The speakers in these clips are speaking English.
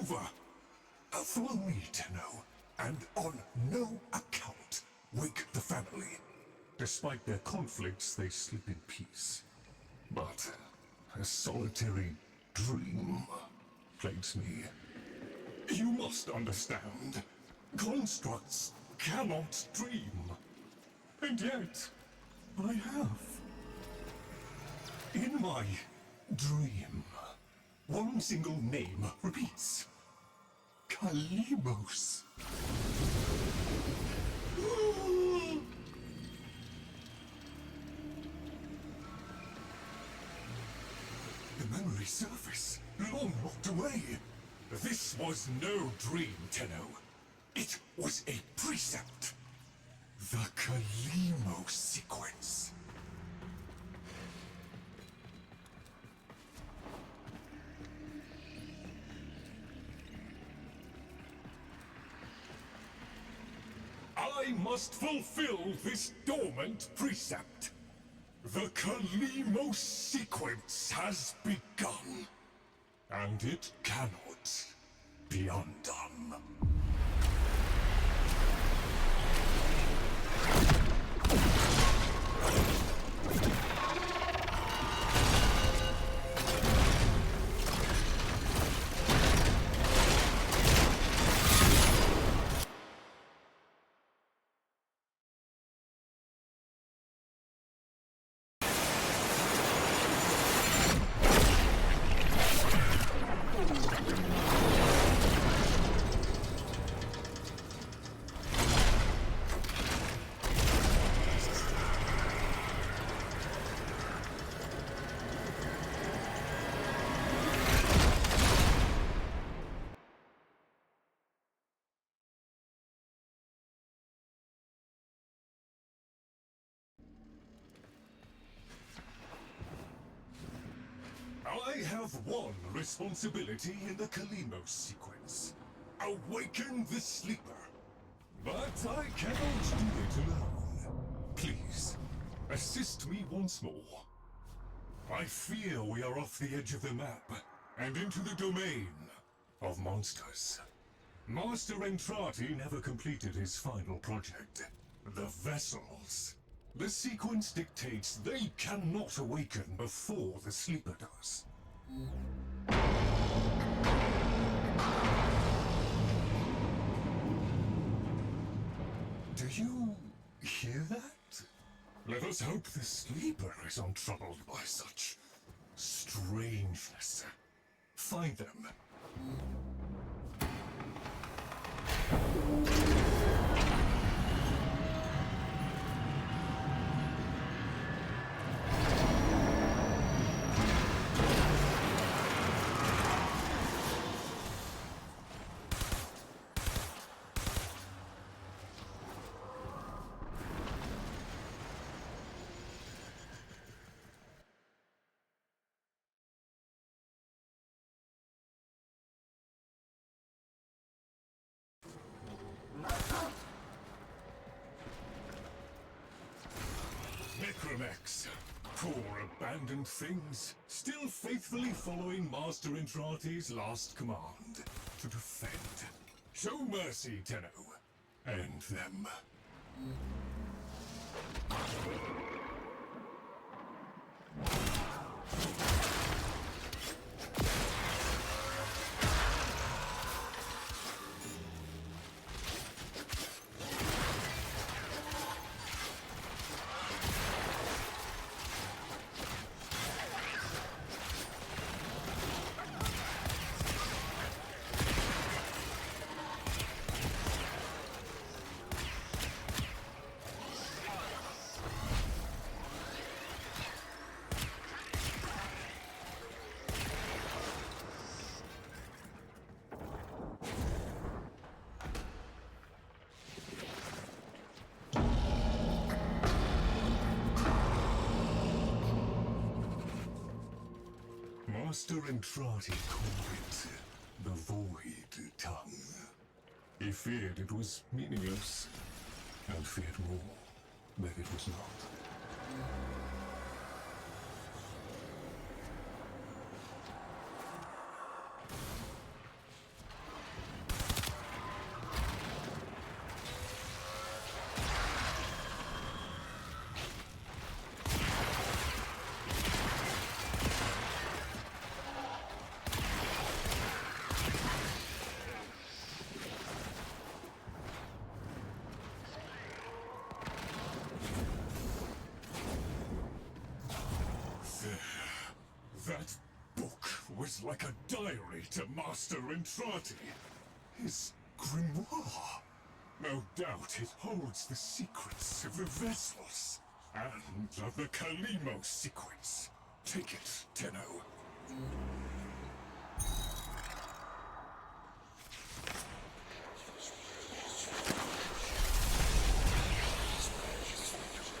over. Follow me, Tenno, and on no account wake the family. Despite their conflicts, they sleep in peace. But a solitary dream plagues me. You must understand, constructs cannot dream. And yet, I have. In my dream, one single name repeats. Kalimos. The memory surface, long locked away. This was no dream, Tenno. It was a precept. The Kalimo sequence. I must fulfill this dormant precept. The Kalimo sequence has begun, and it cannot be undone. I have one responsibility in the Kalimo sequence. Awaken the sleeper. But I cannot do it alone. Please, assist me once more. I fear we are off the edge of the map, and into the domain of monsters. Master Entrati never completed his final project, the Vessels. The sequence dictates they cannot awaken before the sleeper does. Do you hear that? Let us hope the sleeper is untroubled by such strangeness. Find them. Necromex, poor abandoned things, still faithfully following Master Entrati's last command, to defend. Show mercy, Tenno. End them. Master Entrati called it the Void Tongue. He feared it was meaningless, and feared more that it was not. That book was like a diary to Master Entrati. His grimoire. No doubt it holds the secrets of the vessels and of the Kalimo sequence. Take it, Tenno.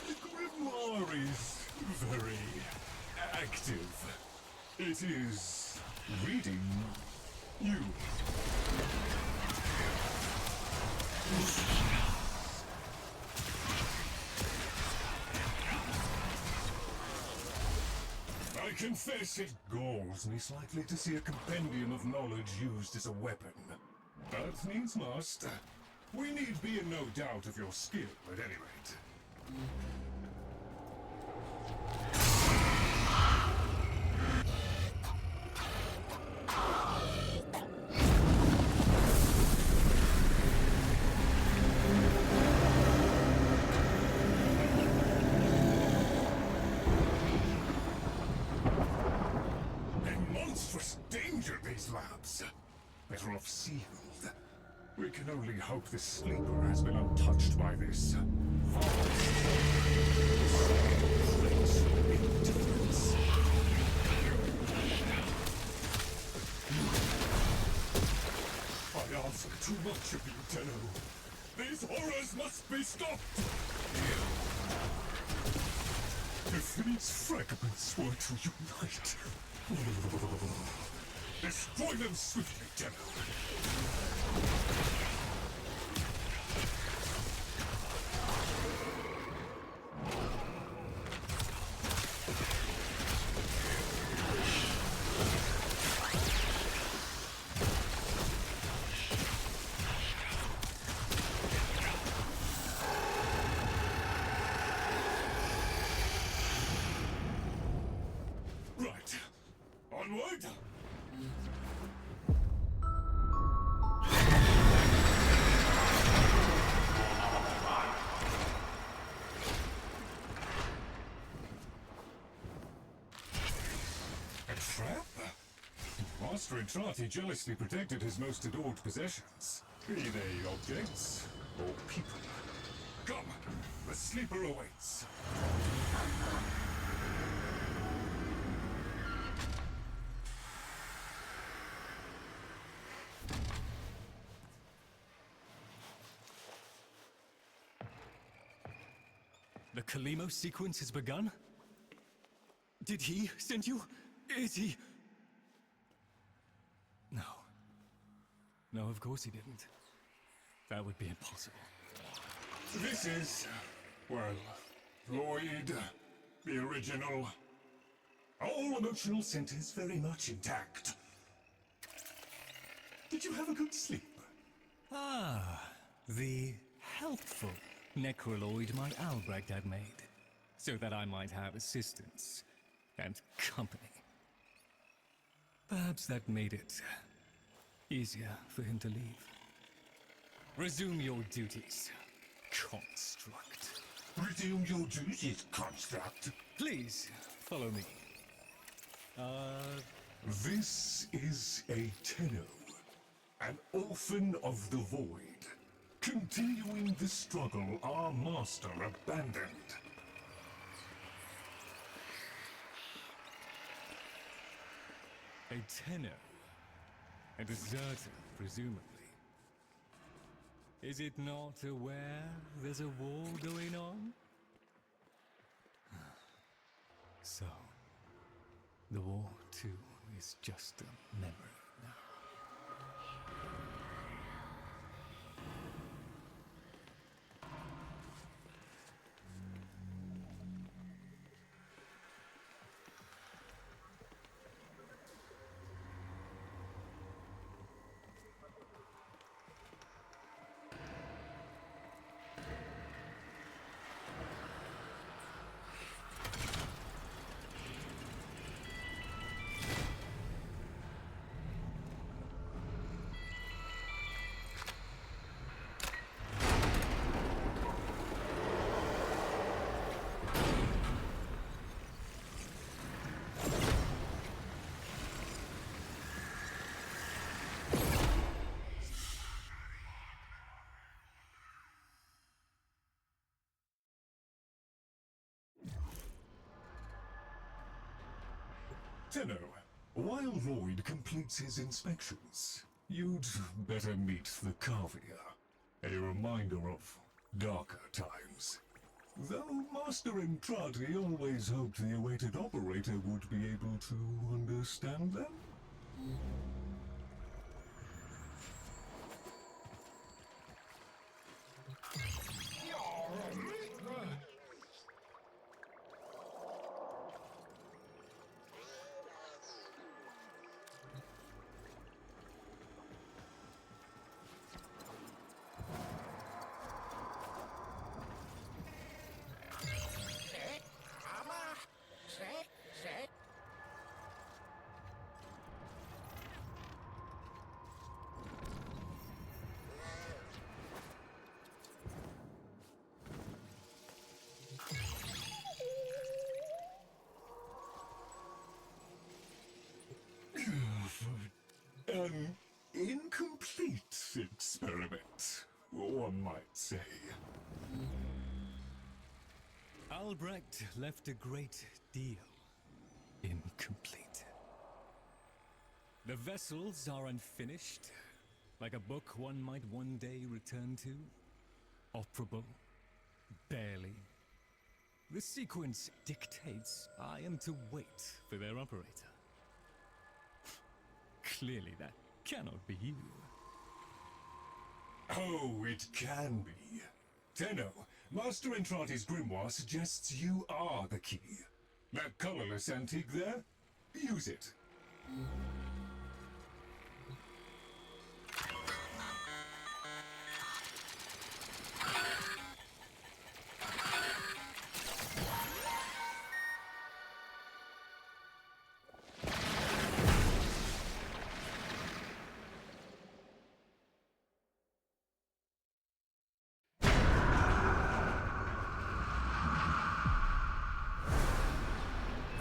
The grimoire is very active. It is reading you. I confess it galls me slightly to see a compendium of knowledge used as a weapon. But needs must. We need be in no doubt of your skill, at any rate. Danger, these labs. Better off sealed. We can only hope the sleeper has been untouched by this indifference. I ask too much of you, Tenno. These horrors must be stopped! If these fragments were to unite... Destroy them swiftly, Tenno! Right. Onward! A trap? Master Entrati jealously protected his most adored possessions, be they objects or people. Come, the sleeper awaits. The Kalimo sequence has begun? Did he send you? Is he? No. No, of course he didn't. That would be impossible. This is, well, Lloyd, the original. All emotional centers very much intact. Did you have a good sleep? Ah, the helpful necroloid my Albrecht had made, so that I might have assistance and company. Perhaps that made it easier for him to leave. Resume your duties, construct. Resume your duties, construct. Please, follow me. This is a Tenno, an orphan of the void. Continuing the struggle our master abandoned. A Tenno. A deserter, presumably. Is it not aware there's a war going on? So, the war too is just a memory now. Tenno, while Lloyd completes his inspections, you'd better meet the Carvier, a reminder of darker times. Though Master Entrati always hoped the awaited operator would be able to understand them. An incomplete experiment, one might say. Albrecht left a great deal incomplete. The vessels are unfinished, like a book one might one day return to. Operable, barely. The sequence dictates I am to wait for their operator. Clearly that cannot be you. Oh, it can be. Tenno, Master Entrati's grimoire suggests you are the key. That colorless antique there? Use it.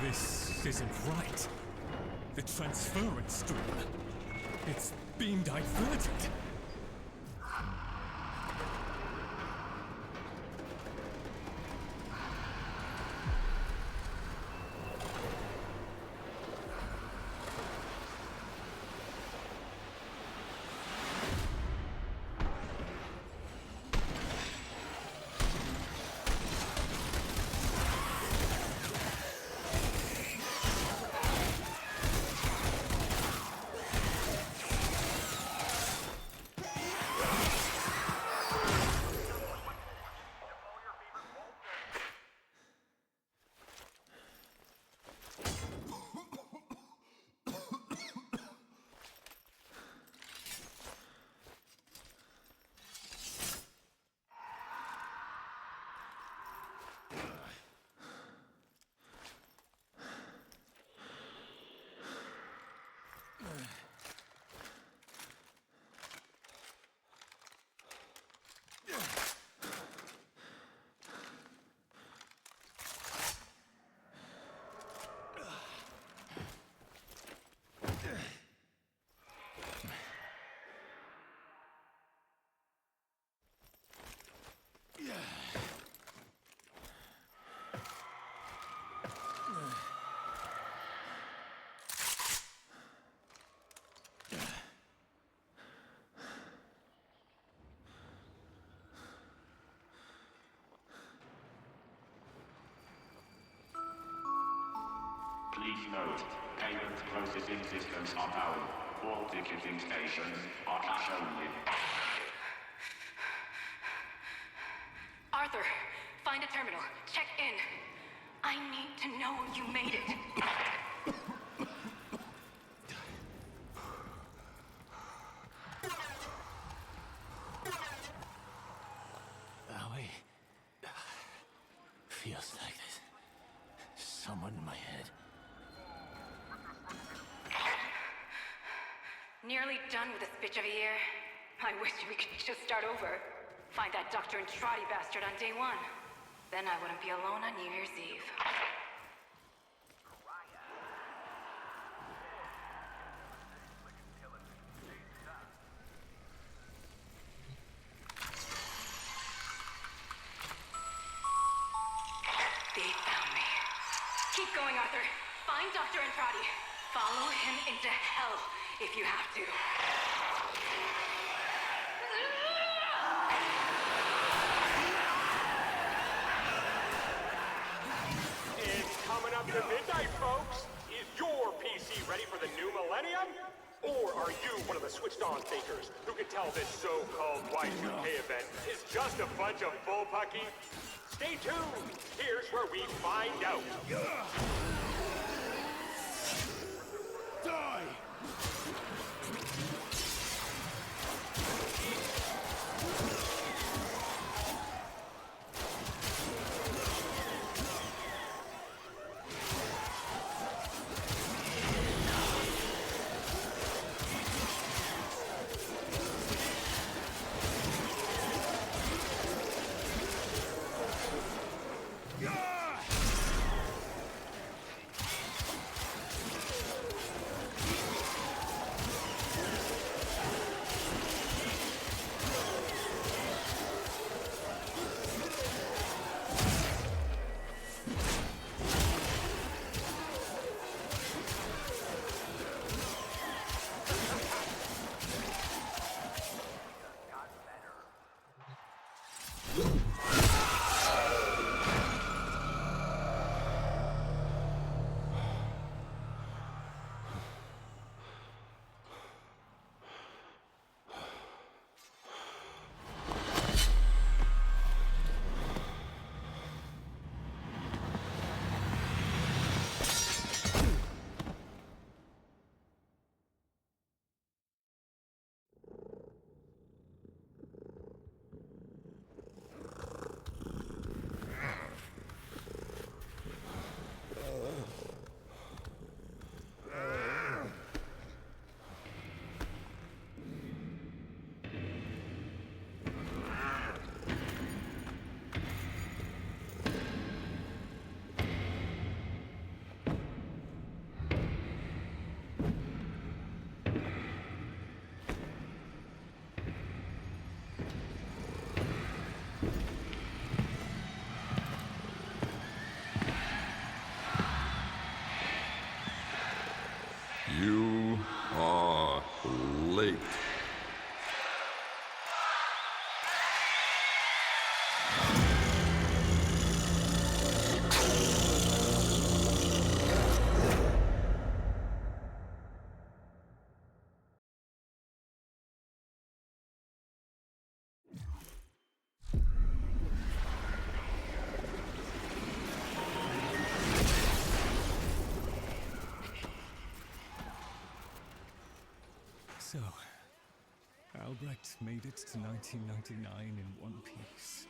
This isn't right. The transference stream. It's been diverted. Please note, payment processing systems are down. All ticketing stations are cash only. Arthur, find a terminal. Check in. I need to know you made it. Owie. Feels like there's someone in my head. Nearly done with this bitch of a year. I wish we could just start over. Find that Dr. Entrati bastard on day one. Then I wouldn't be alone on New Year's Eve. They found me. Keep going, Arthur. Find Dr. Entrati. Follow him into hell if you have to. It's coming up to midnight, folks. Is your PC ready for the new millennium? Or are you one of the switched-on thinkers who can tell this so-called Y2K event is just a bunch of bullpucky? Stay tuned. Here's where we find out. Die! You are late. So, Albrecht made it to 1999 in one piece.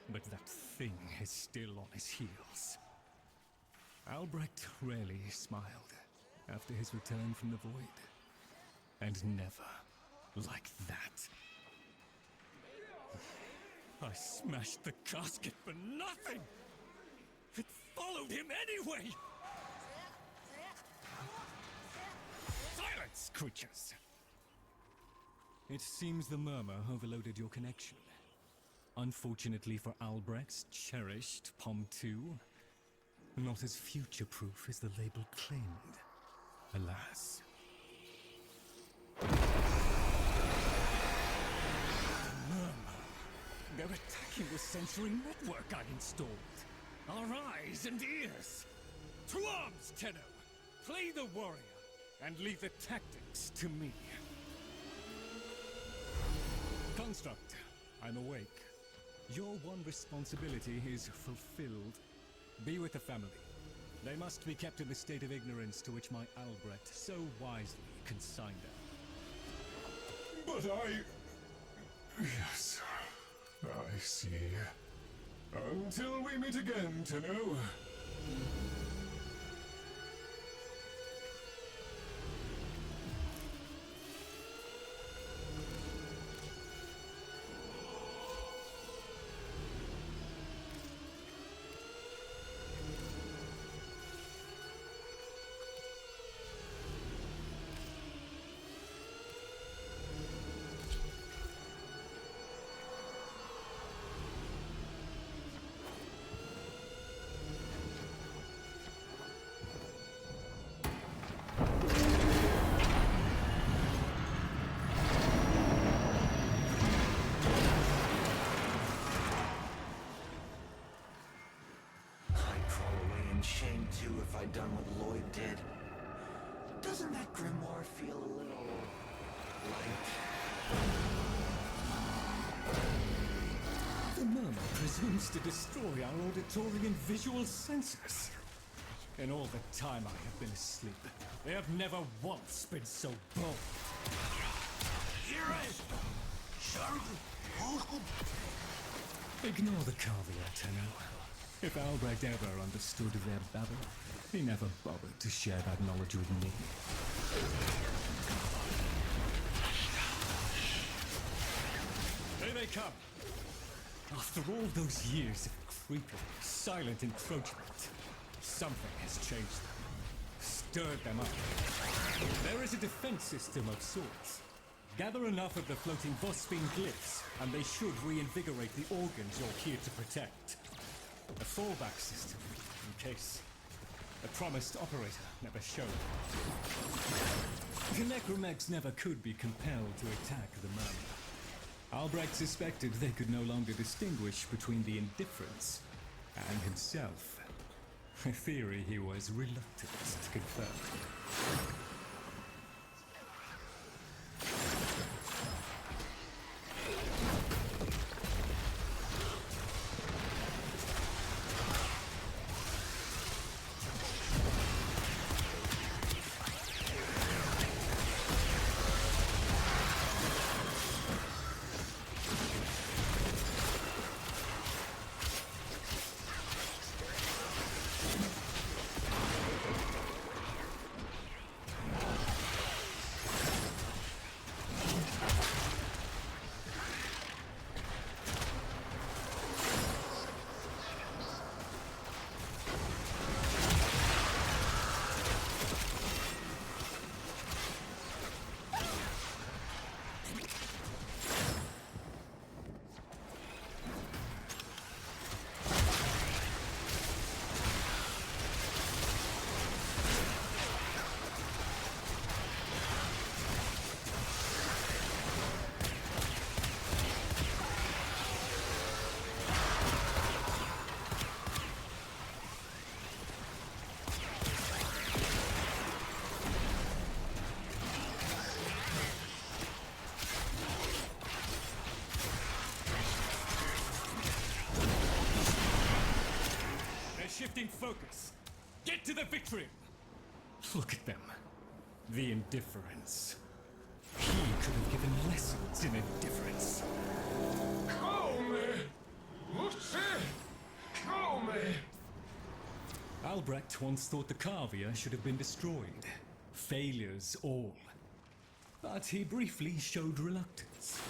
But that thing is still on his heels. Albrecht rarely smiled after his return from the void. And never like that. I smashed the casket for nothing! It followed him anyway! Silence, creatures! It seems the murmur overloaded your connection. Unfortunately for Albrecht's cherished POM 2, not as future-proof as the label claimed. Alas. The murmur. They're attacking the sensory network I installed. Our eyes and ears. To arms, Tenno! Play the warrior, and leave the tactics to me. Construct, I'm awake. Your one responsibility is fulfilled. Be with the family. They must be kept in the state of ignorance to which my Albrecht so wisely consigned them. But Yes, I see. Until we meet again, Tenno. if I'd done what Lloyd did. Doesn't that grimoire feel a little light? The murmur presumes to destroy our auditory and visual senses. In all the time I have been asleep, they have never once been so bold. Ignore the caveat, Tenno. If Albrecht ever understood their babble, he never bothered to share that knowledge with me. Here they come! After all those years of creeping, silent encroachment, something has changed them, stirred them up. There is a defense system of sorts. Gather enough of the floating Warframe glyphs, and they should reinvigorate the organs you're here to protect. A fallback system, in case the promised operator never showed. The necromegs never could be compelled to attack the murmur. Albrecht suspected they could no longer distinguish between the indifference and himself. A theory he was reluctant to confirm. Shifting focus. Get to the victory! Look at them. The indifference. He could have given lessons in indifference. Albrecht once thought the Carvia should have been destroyed. Failures all. But he briefly showed reluctance.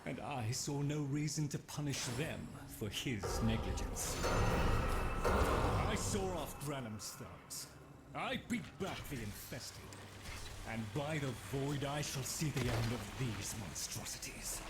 And I saw no reason to punish them for his negligence. I saw off Granum's thugs. I beat back the infested. And by the void I shall see the end of these monstrosities.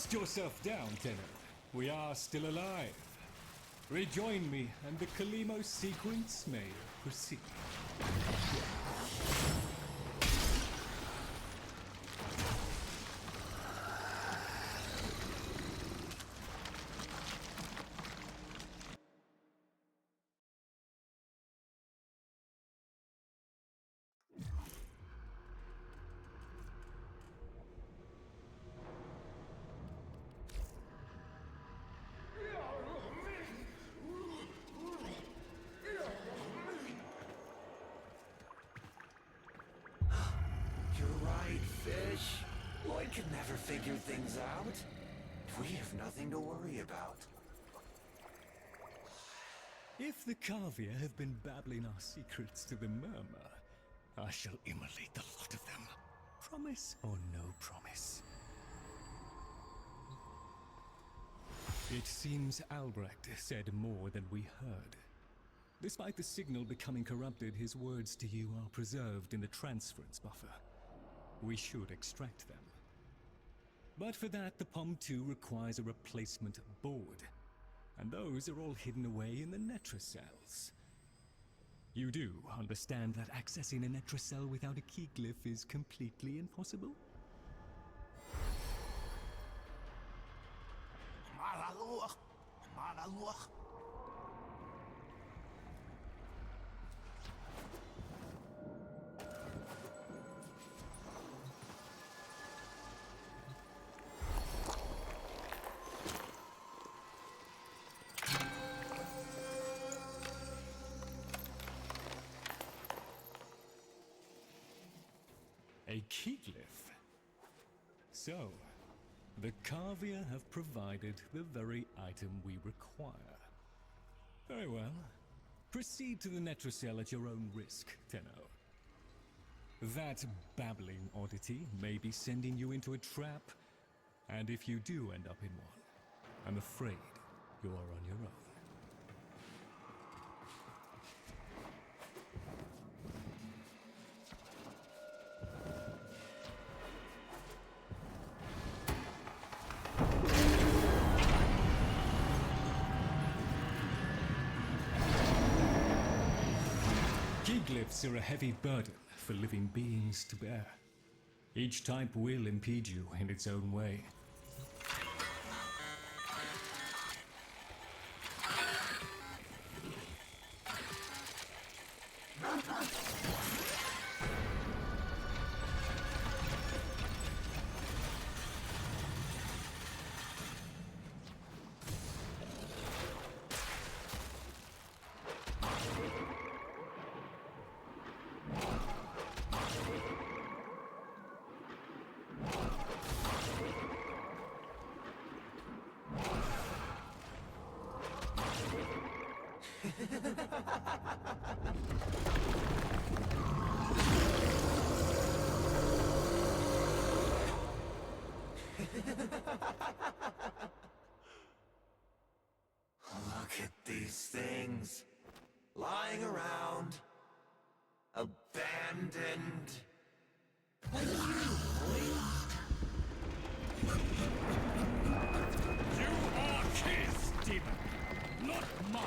Dust yourself down, Tenor. We are still alive. Rejoin me, and the Kalimo sequence may proceed. You're right, Fish. Lloyd can never figure things out. We have nothing to worry about. If the Carvia have been babbling our secrets to the Murmur, I shall immolate the lot of them. Promise or no promise? It seems Albrecht said more than we heard. Despite the signal becoming corrupted, his words to you are preserved in the transference buffer. We should extract them. But for that, the POM-2 requires a replacement board. And those are all hidden away in the Netracells. You do understand that accessing a Netracell without a key glyph is completely impossible? A key glyph? So, the Carvia have provided the very item we require. Very well. Proceed to the Netracell at your own risk, Tenno. That babbling oddity may be sending you into a trap, and if you do end up in one, I'm afraid you are on your own. Key glyphs are a heavy burden for living beings to bear. Each type will impede you in its own way. Look at these things. Lying around. Abandoned. You are his, demon, not mine.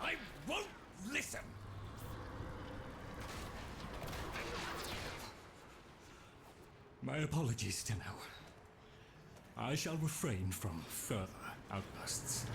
I won't listen. My apologies, Tenno. I shall refrain from further outbursts.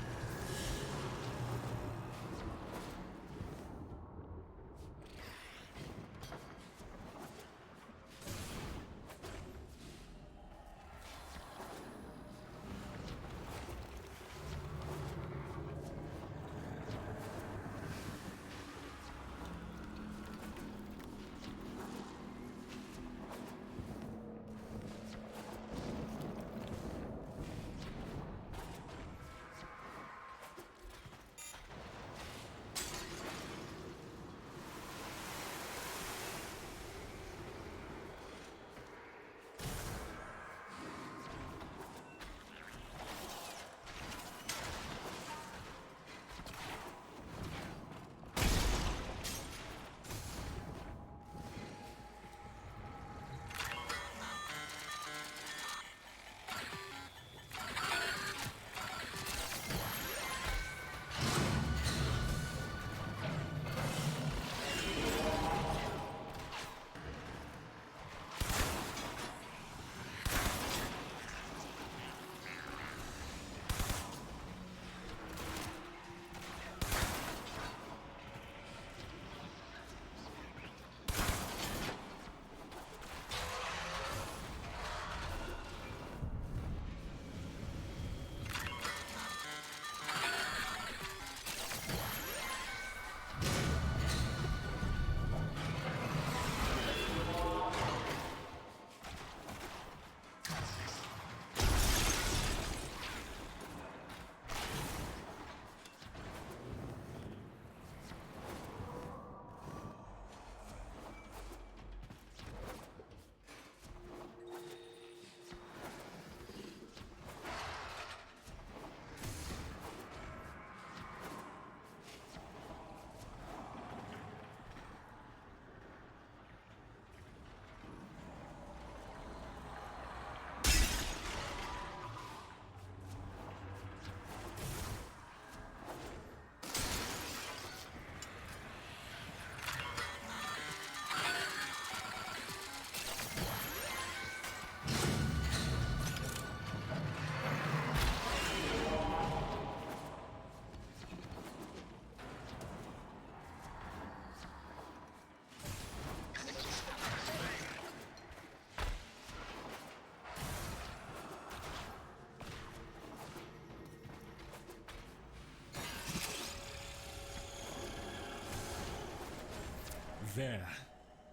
There,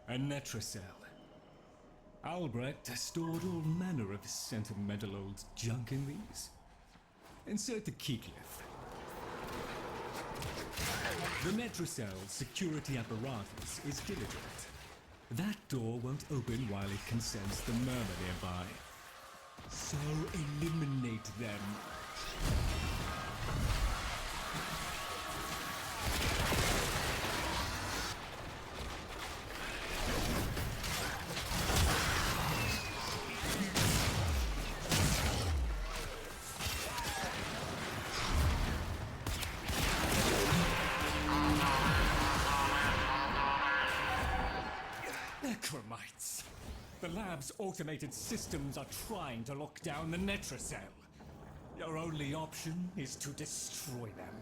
a Netracell. Albrecht stored all manner of sentimental old junk in these. Insert the keycliff. The Netracell's security apparatus is diligent. That door won't open while it can sense the murmur nearby. So eliminate them. Necromites! The lab's automated systems are trying to lock down the Netracell. Your only option is to destroy them.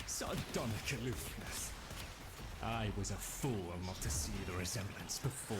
Sardonic aloofness. I was a fool not to see the resemblance before.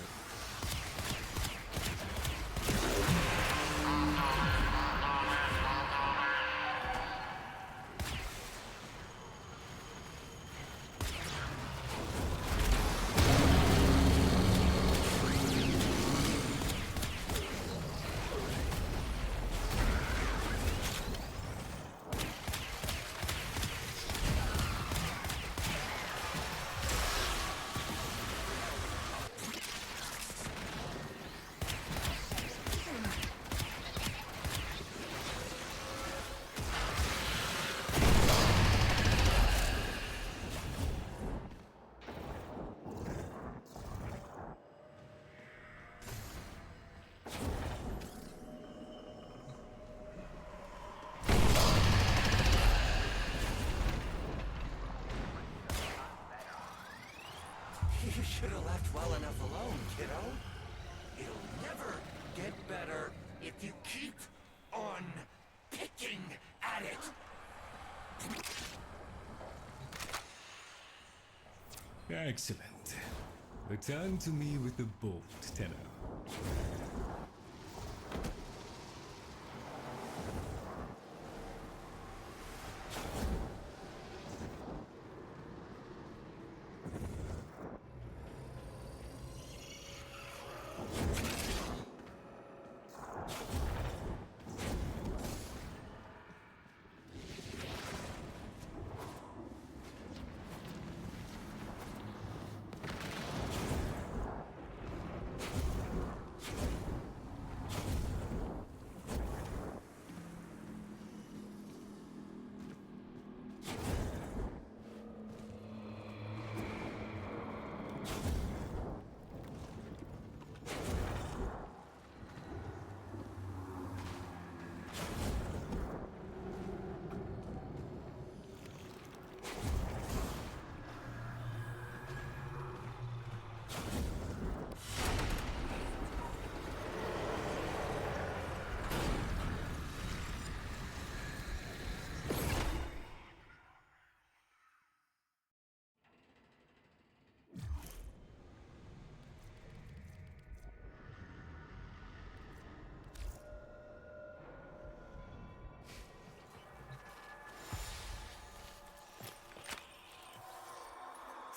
You should have left well enough alone, kiddo. It'll never get better if you keep on picking at it. Excellent. Return to me with the bolt, Tenno.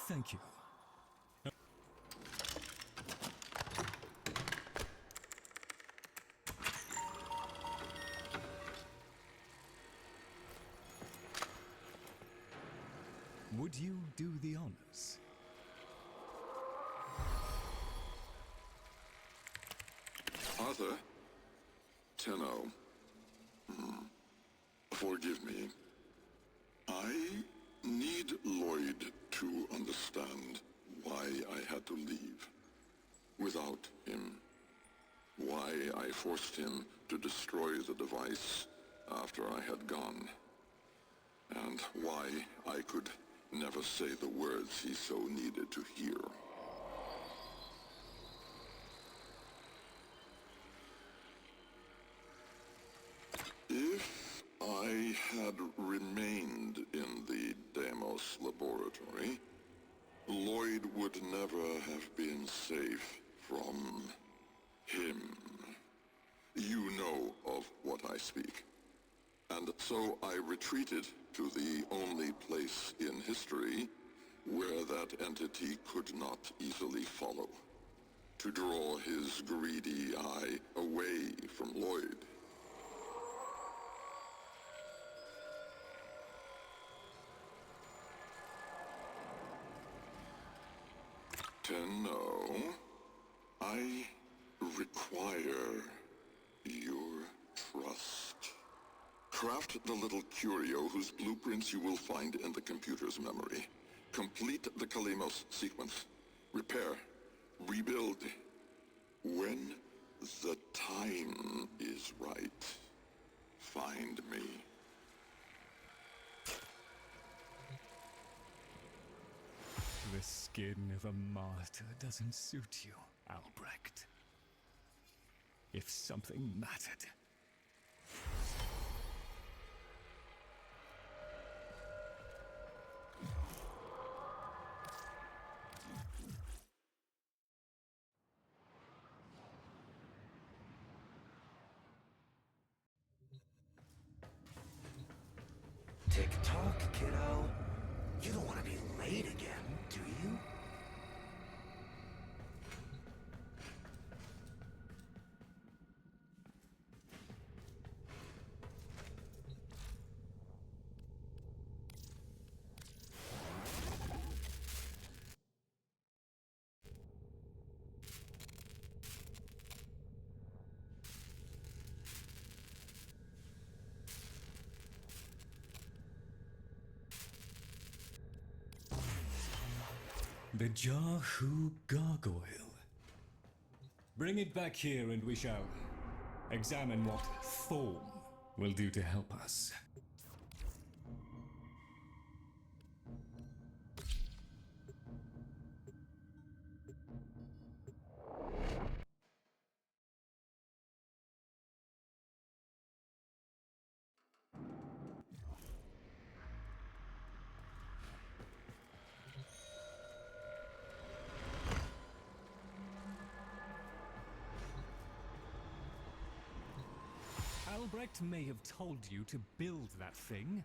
Thank you. Would you do the honors? Arthur? Tenno. Forgive me. I need Lloyd to understand why I had to leave. Without him, Why I forced him to destroy the device after I had gone. And why I could never say the words he so needed to hear. If I had remained in the Deimos laboratory, Lloyd would never have been safe from him. You know of what I speak. And so I retreated to the only place in history where that entity could not easily follow, to draw his greedy eye away from Lloyd. Tenno, I require your trust. Craft the little curio whose blueprints you will find in the computer's memory. Complete the Kalemos sequence. Repair. Rebuild. When the time is right, find me. The skin of a martyr doesn't suit you, Albrecht. If something mattered... Tick-tock, kiddo. You don't want to be late again, do you? The Jahu Gargoyle. Bring it back here and we shall examine what form will do to help us. Albrecht may have told you to build that thing,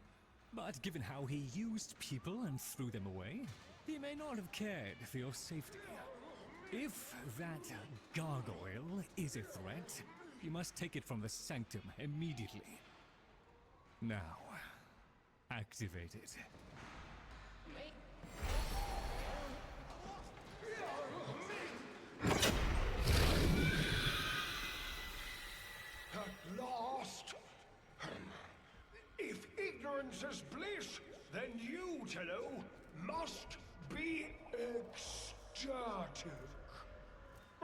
but given how he used people and threw them away, he may not have cared for your safety. If that gargoyle is a threat, you must take it from the sanctum immediately. Now, activate it. At last! If ignorance is bliss, then you, Tenno, must be ecstatic.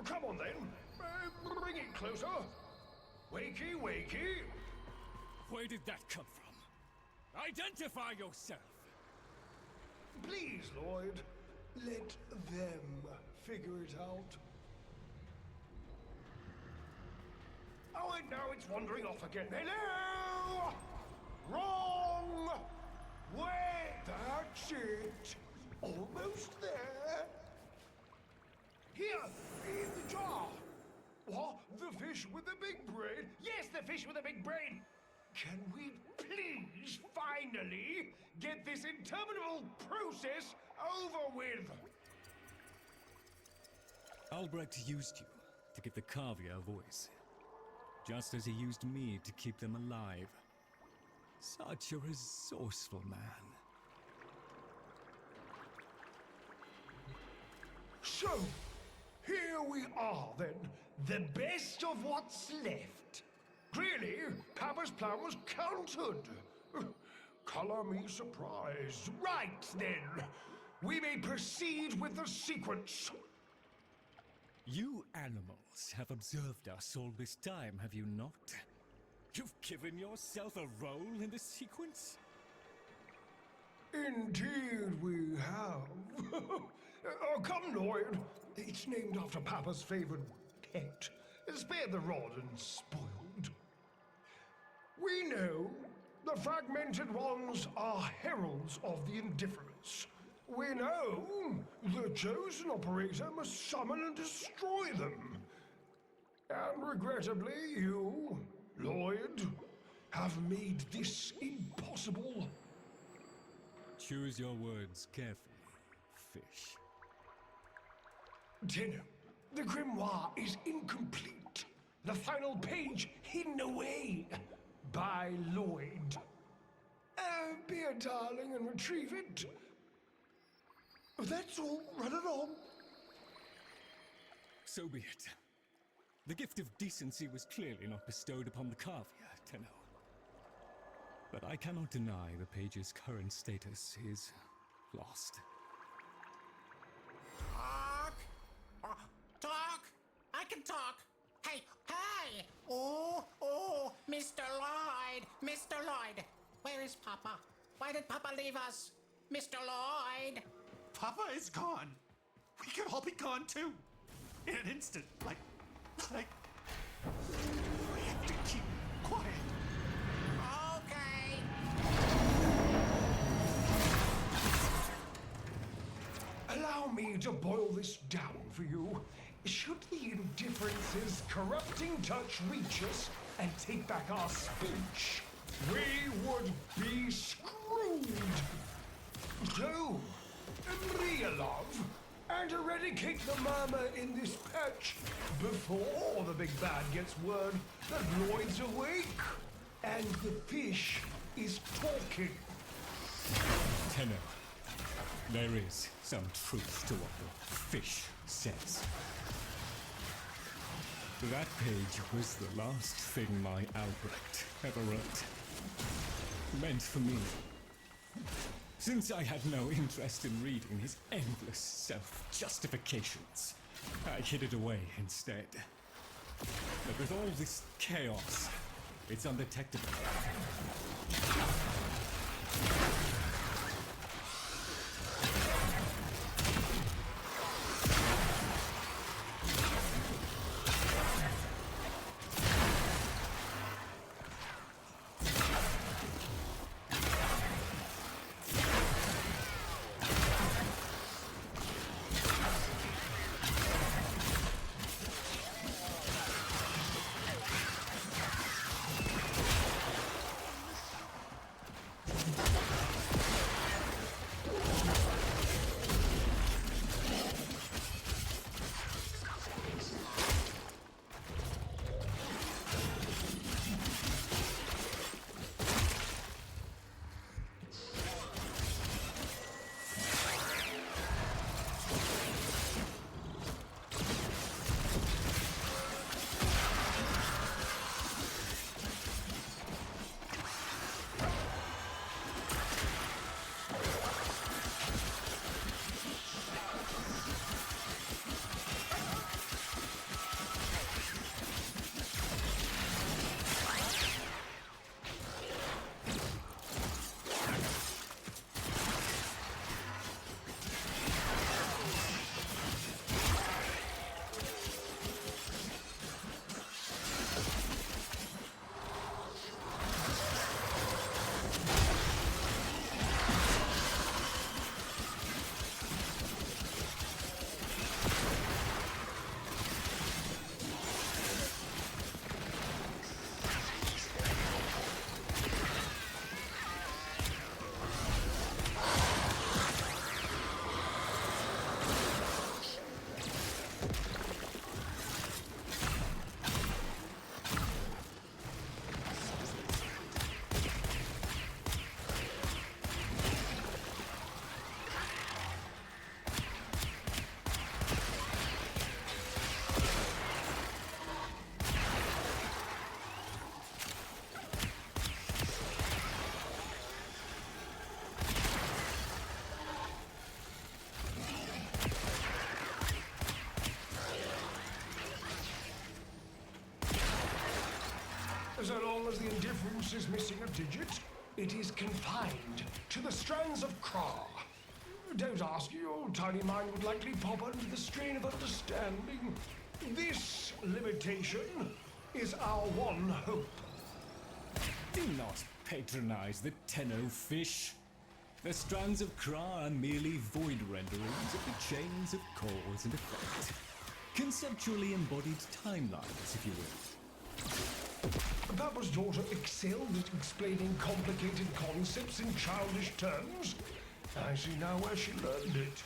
Come on then, bring it closer. Wakey, wakey. Where did that come from? Identify yourself! Please, Lloyd, let them figure it out. Oh, and now it's wandering off again. Hello! Wrong! Wait, that's it. Almost there. Here, in the jar. What? The fish with the big brain? Yes, the fish with the big brain. Can we please finally get this interminable process over with? Albrecht used you to give the Cavia a voice, just as he used me to keep them alive. Such a resourceful man. So, here we are then, the best of what's left. Clearly, Papa's plan was countered. Color me surprised. Right then, we may proceed with the sequence. You animals have observed us all this time, have you not? You've given yourself a role in this sequence? Indeed we have. Oh, come, Lloyd. It's named after Papa's favorite pet. Spare the rod and spoiled. We know the fragmented ones are heralds of the indifference. We know the chosen operator must summon and destroy them. And regrettably, you, Lloyd, have made this impossible. Choose your words carefully, fish. Tenno, the grimoire is incomplete. The final page hidden away by Lloyd. Be a darling and retrieve it. That's all. Run along. So be it. The gift of decency was clearly not bestowed upon the Carvier, Tenno. But I cannot deny the page's current status is lost. Talk! Talk! I can talk! Hey! Hey! Oh, Mr. Lloyd! Mr. Lloyd! Where is Papa? Why did Papa leave us? Mr. Lloyd! Papa is gone. We could all be gone too. In an instant. Like... We have to keep quiet. Okay. Allow me to boil this down for you. Should the indifference's corrupting touch reach us and take back our speech, we would be screwed. So, real love, and eradicate the murmur in this patch before the big bad gets word that Lloyd's awake and the fish is talking. Tenno, there is some truth to what the fish says. That page was the last thing my Albrecht ever wrote. Meant for me. Since I had no interest in reading his endless self-justifications, I hid it away instead. But with all this chaos, it's undetectable. compass is missing a digit, it is confined to the strands of Kra. Don't ask, your tiny mind would likely pop under the strain of understanding. This limitation is our one hope. Do not patronize the Tenno fish. The strands of Kra are merely void renderings of the chains of cause and effect. Conceptually embodied timelines, if you will. Papa's daughter excelled at explaining complicated concepts in childish terms. I see now where she learned it.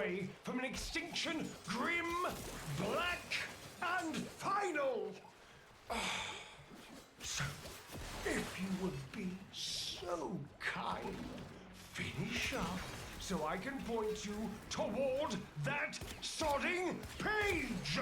away from an extinction grim, black, and final. So, if you would be so kind, finish up so I can point you toward that sodding page!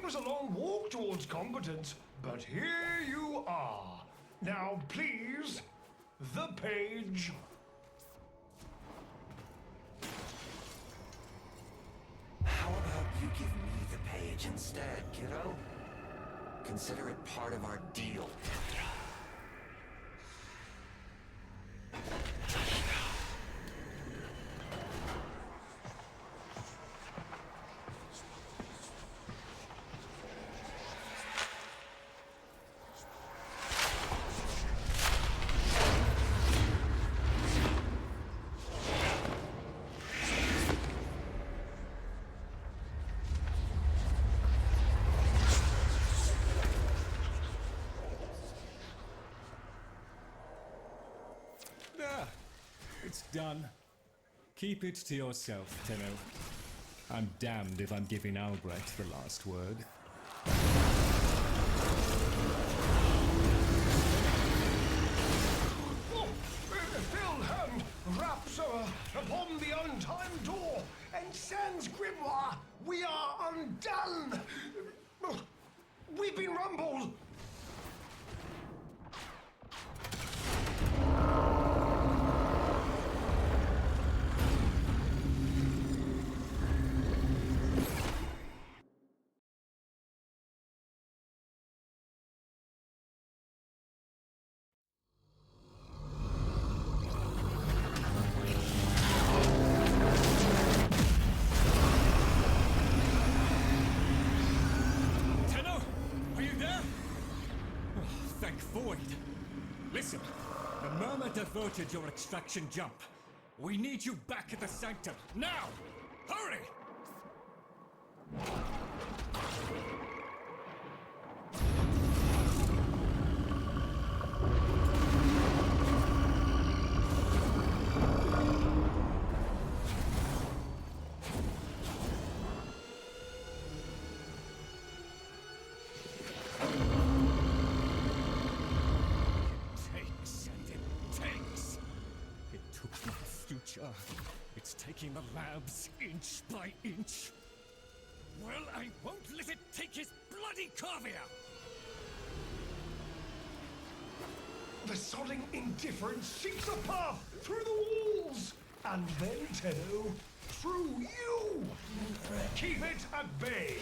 Was a long walk towards competence, but here you are. Now, please, the page. How about you give me the page instead, kiddo? Consider it part of our deal. It's done. Keep it to yourself, Tenno. I'm damned if I'm giving Albrecht the last word. Wilhelm raps upon the untimed door, and sans grimoire, we are undone! We've been rumbled! averted your extraction jump. We need you back at the sanctum, now! Hurry! It's taking the labs inch by inch. Well, I won't let it take his bloody corvia! The sodding indifference seeks a path through the walls! And then, Tenno, through you! Keep it at bay!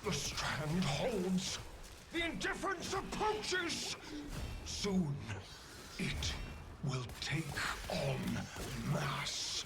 The strand holds. The indifference approaches. Soon, it will take on mass.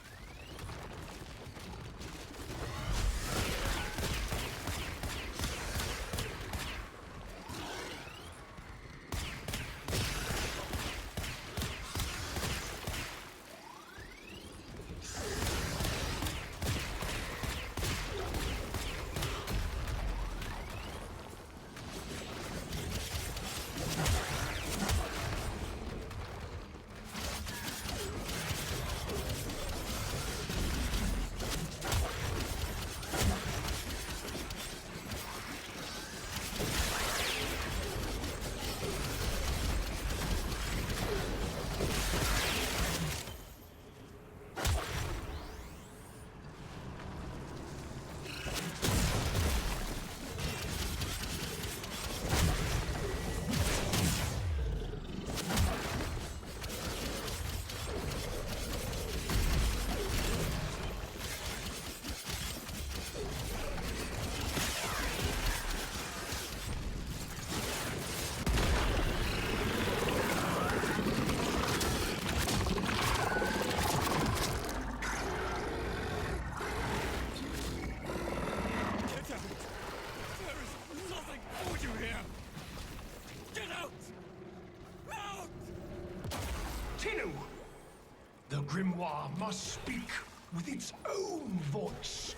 grimoire must speak with its own voice.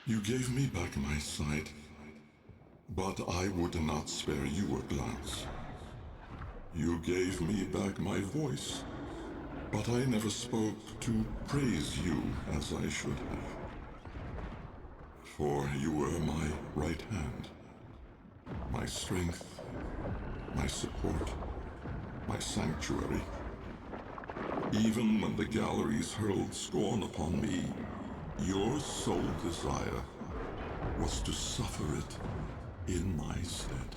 You gave me back my sight, but I would not spare you a glance. You gave me back my voice, but I never spoke to praise you as I should have. For you were my right hand, my strength, my support, my sanctuary. Even when the galleries hurled scorn upon me, your sole desire was to suffer it in my stead.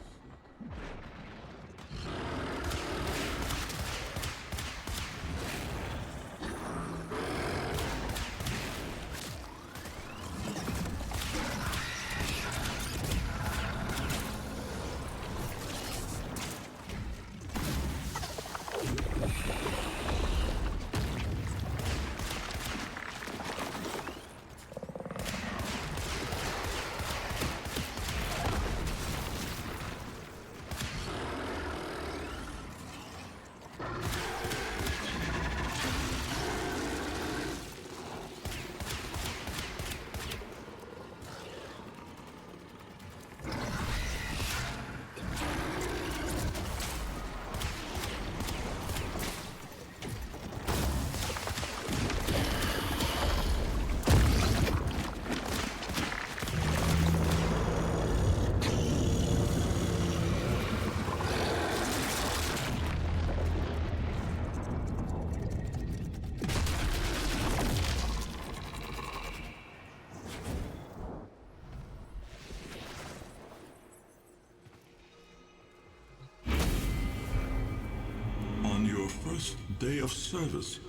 On your first day of service,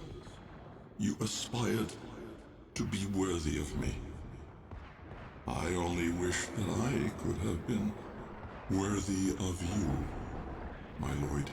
you aspired to be worthy of me. I only wish that I could have been worthy of you, my lord.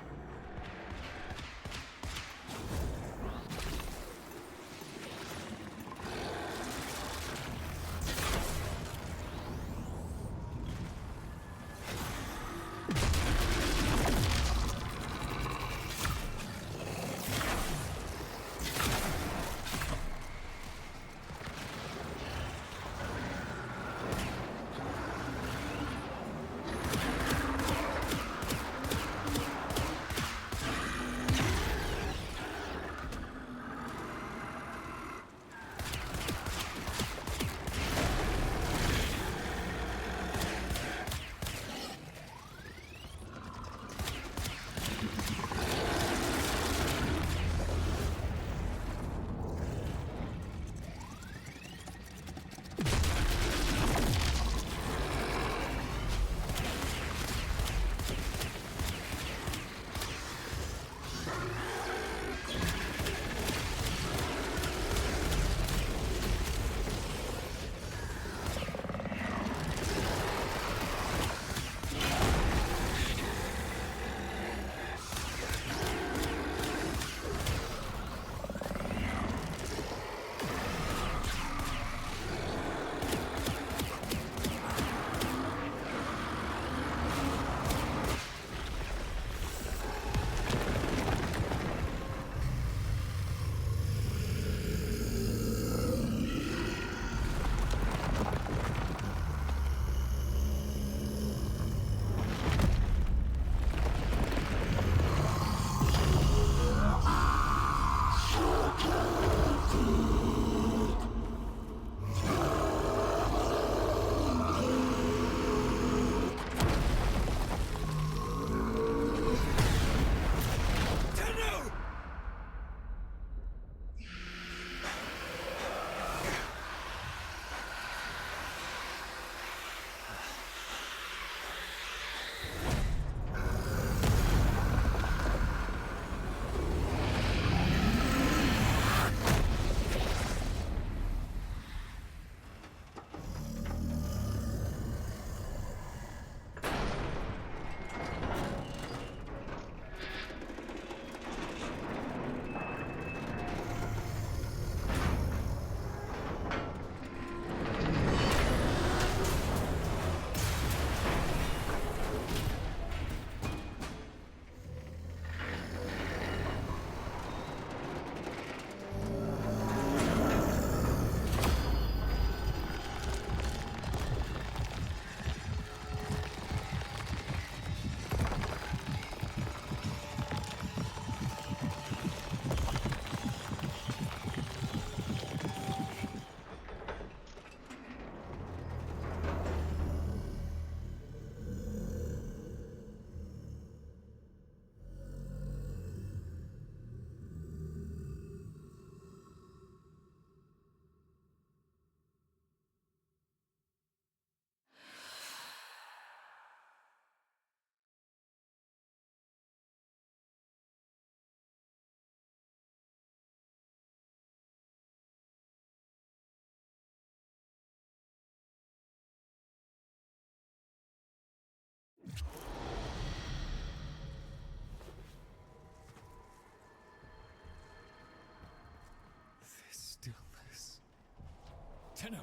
Tenno.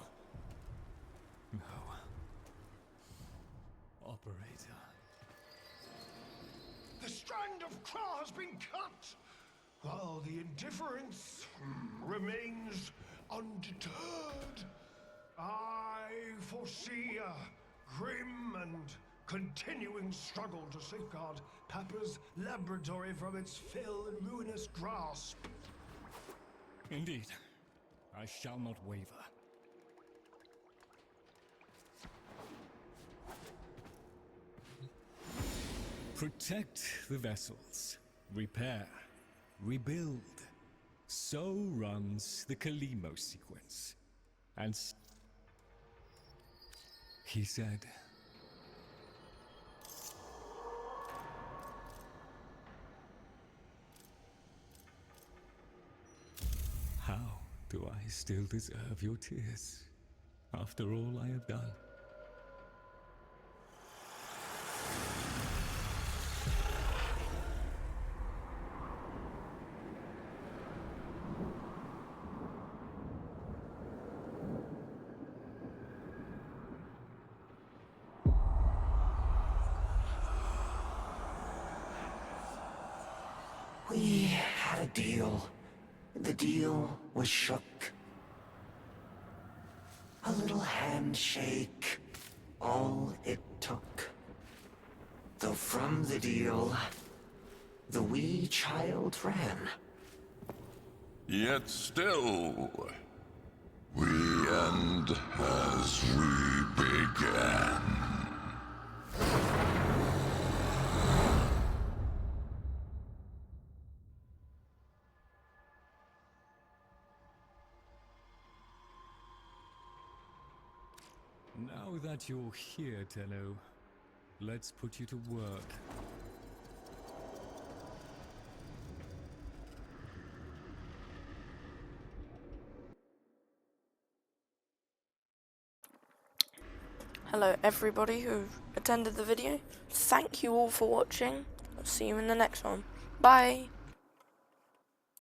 No. Operator. The strand of claw has been cut, while the indifference remains undeterred. I foresee a grim and continuing struggle to safeguard Papa's laboratory from its fell and ruinous grasp. Indeed. I shall not waver. Protect the vessels. Repair. Rebuild. So runs the Kalimo sequence. And he said, how do I still deserve your tears after all I have done? We had a deal. The deal was shook. A little handshake, all it took. Though from the deal, the wee child ran. Yet still, we end as we began. Now that you're here, Tenno, let's put you to work. Hello everybody who attended the video. Thank you all for watching. I'll see you in the next one. Bye!